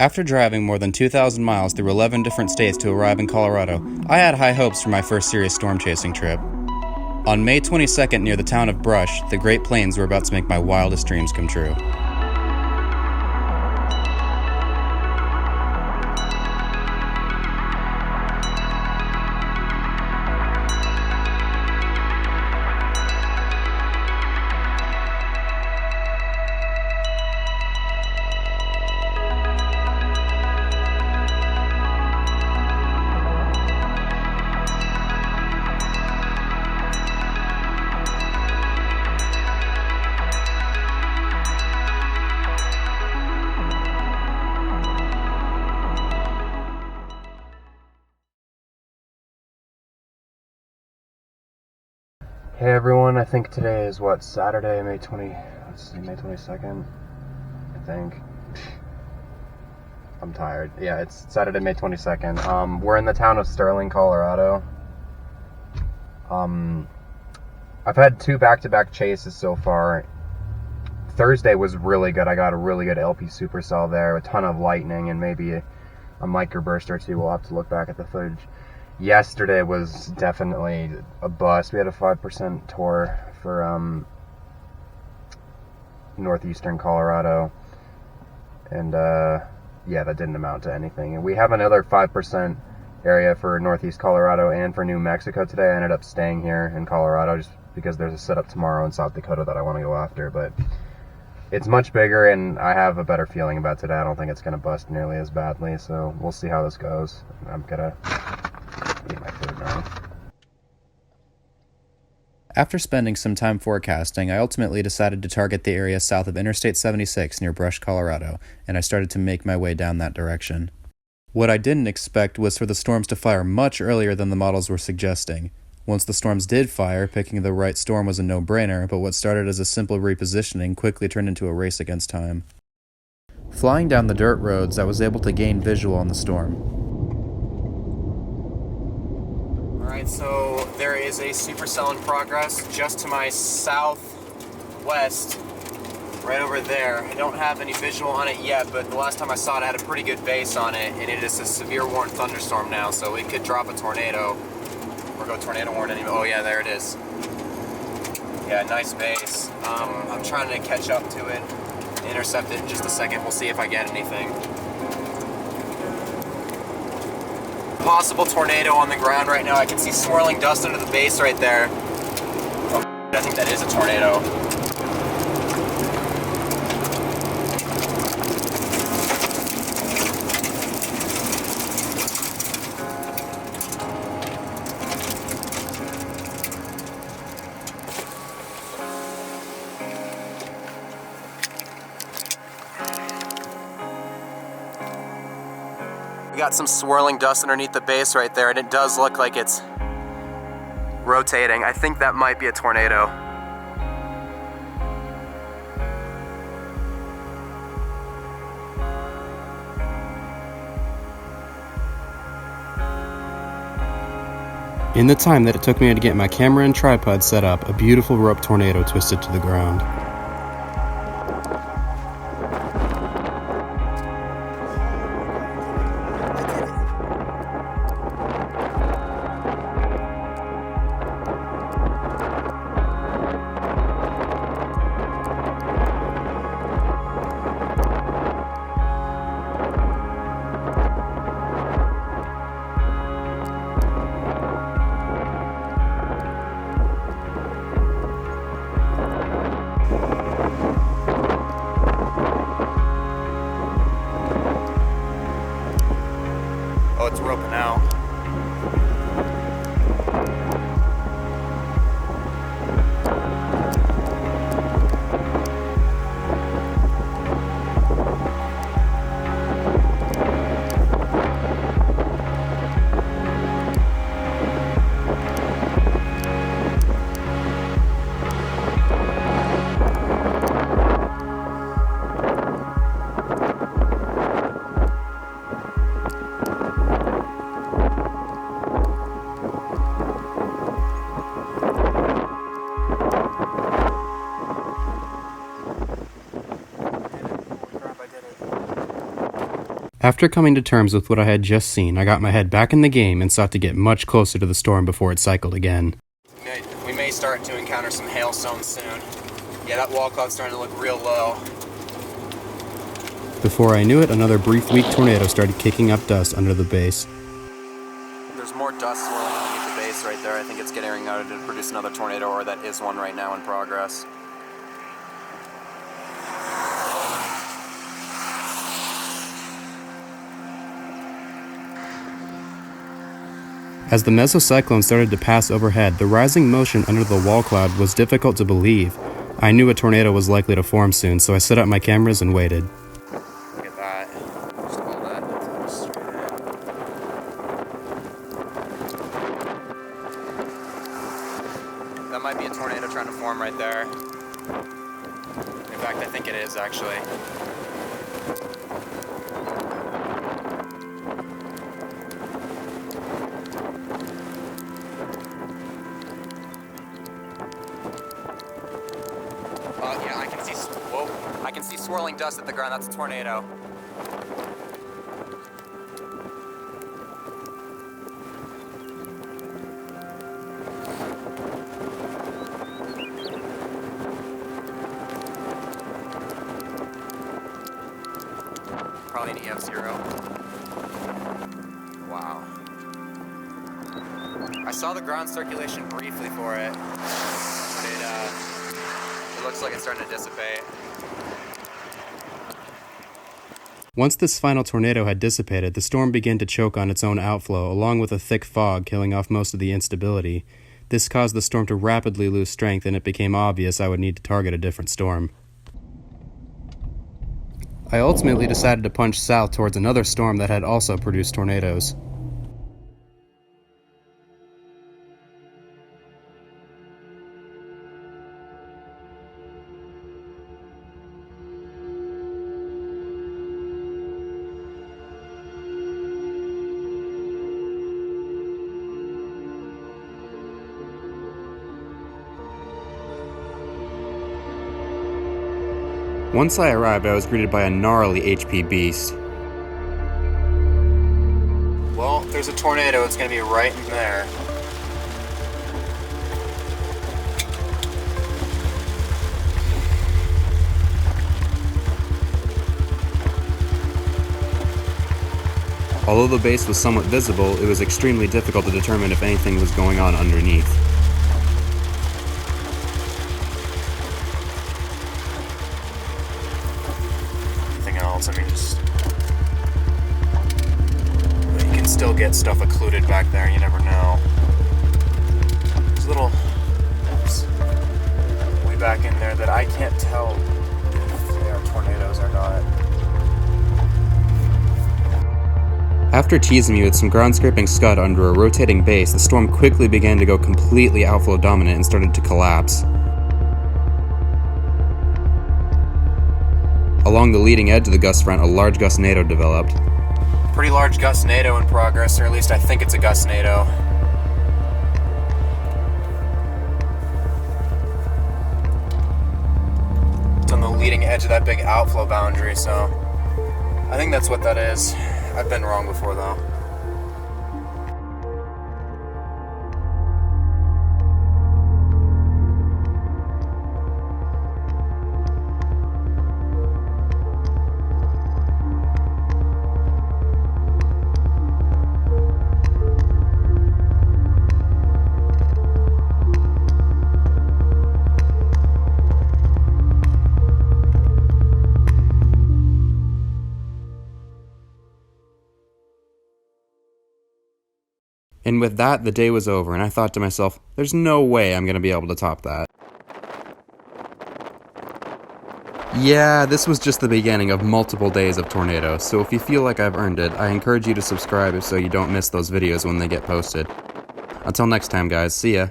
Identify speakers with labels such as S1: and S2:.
S1: After driving more than 2,000 miles through 11 different states to arrive in Colorado, I had high hopes for my first serious storm chasing trip. On May 22nd near the town of Brush, the Great Plains were about to make my wildest dreams come true.
S2: Hey everyone, I think today is Saturday, May 22nd, I think. I'm tired. Yeah, it's Saturday, May 22nd. We're in the town of Sterling, Colorado. I've had 2 back-to-back chases so far. Thursday was really good. I got a really good LP Supercell there, a ton of lightning and maybe a microburst or 2. We'll have to look back at the footage. Yesterday was definitely a bust. We had a 5% tour for northeastern Colorado, and yeah, that didn't amount to anything. And we have another 5% area for northeast Colorado and for New Mexico today. I ended up staying here in Colorado just because there's a setup tomorrow in South Dakota that I want to go after, but it's much bigger and I have a better feeling about today. I don't think it's going to bust nearly as badly, so we'll see how this goes. I'm gonna eat my food now.
S1: After spending some time forecasting, I ultimately decided to target the area south of Interstate 76 near Brush, Colorado, and I started to make my way down that direction. What I didn't expect was for the storms to fire much earlier than the models were suggesting. Once the storms did fire, picking the right storm was a no-brainer, but what started as a simple repositioning quickly turned into a race against time. Flying down the dirt roads, I was able to gain visual on the storm.
S3: Alright, so there is a supercell in progress just to my southwest, right over there. I don't have any visual on it yet, but the last time I saw it, I had a pretty good base on it, and it is a severe warned thunderstorm now, so it could drop a tornado, or go tornado warned anyway. Oh yeah, there it is. Yeah, nice base. I'm trying to catch up to it, intercept it in just a second. We'll see if I get anything. Possible tornado on the ground right now. I can see swirling dust under the base right there. Oh, I think that is a tornado. We got some swirling dust underneath the base right there, and it does look like it's rotating. I think that might be a tornado.
S4: In the time that it took me to get my camera and tripod set up, a beautiful rope tornado twisted to the ground.
S3: Oh, it's roping out.
S4: After coming to terms with what I had just seen, I got my head back in the game and sought to get much closer to the storm before it cycled again.
S3: We may start to encounter some hailstones soon. Yeah, that wall cloud's starting to look real low.
S4: Before I knew it, another brief weak tornado started kicking up dust under the base.
S3: There's more dust swirling underneath the base right there. I think it's getting ready to produce another tornado, or that is one right now in progress.
S4: As the mesocyclone started to pass overhead, the rising motion under the wall cloud was difficult to believe. I knew a tornado was likely to form soon, so I set up my cameras and waited.
S3: Look at that. Just hold that. That might be a tornado trying to form right there. In fact, I think it is actually. Yeah, I can see swirling dust at the ground. That's a tornado. Probably an EF0. Wow. I saw the ground circulation briefly for it, but it looks like it's starting to dissipate.
S4: Once this final tornado had dissipated, the storm began to choke on its own outflow, along with a thick fog killing off most of the instability. This caused the storm to rapidly lose strength, and it became obvious I would need to target a different storm. I ultimately decided to punch south towards another storm that had also produced tornadoes. Once I arrived, I was greeted by a gnarly HP beast.
S3: Well, if there's a tornado, it's going to be right in there.
S4: Although the base was somewhat visible, it was extremely difficult to determine if anything was going on underneath.
S3: I mean, you can still get stuff occluded back there, you never know. There's little way back in there that I can't tell if they are tornadoes or not.
S4: After teasing me with some ground scraping scud under a rotating base, the storm quickly began to go completely outflow dominant and started to collapse. Along the leading edge of the gust front, a large gustnado developed.
S3: Pretty large gustnado in progress, or at least I think it's a gustnado. It's on the leading edge of that big outflow boundary, so I think that's what that is. I've been wrong before, though.
S4: And with that, the day was over, and I thought to myself, there's no way I'm going to be able to top that. Yeah, this was just the beginning of multiple days of tornadoes, so if you feel like I've earned it, I encourage you to subscribe so you don't miss those videos when they get posted. Until next time, guys, see ya.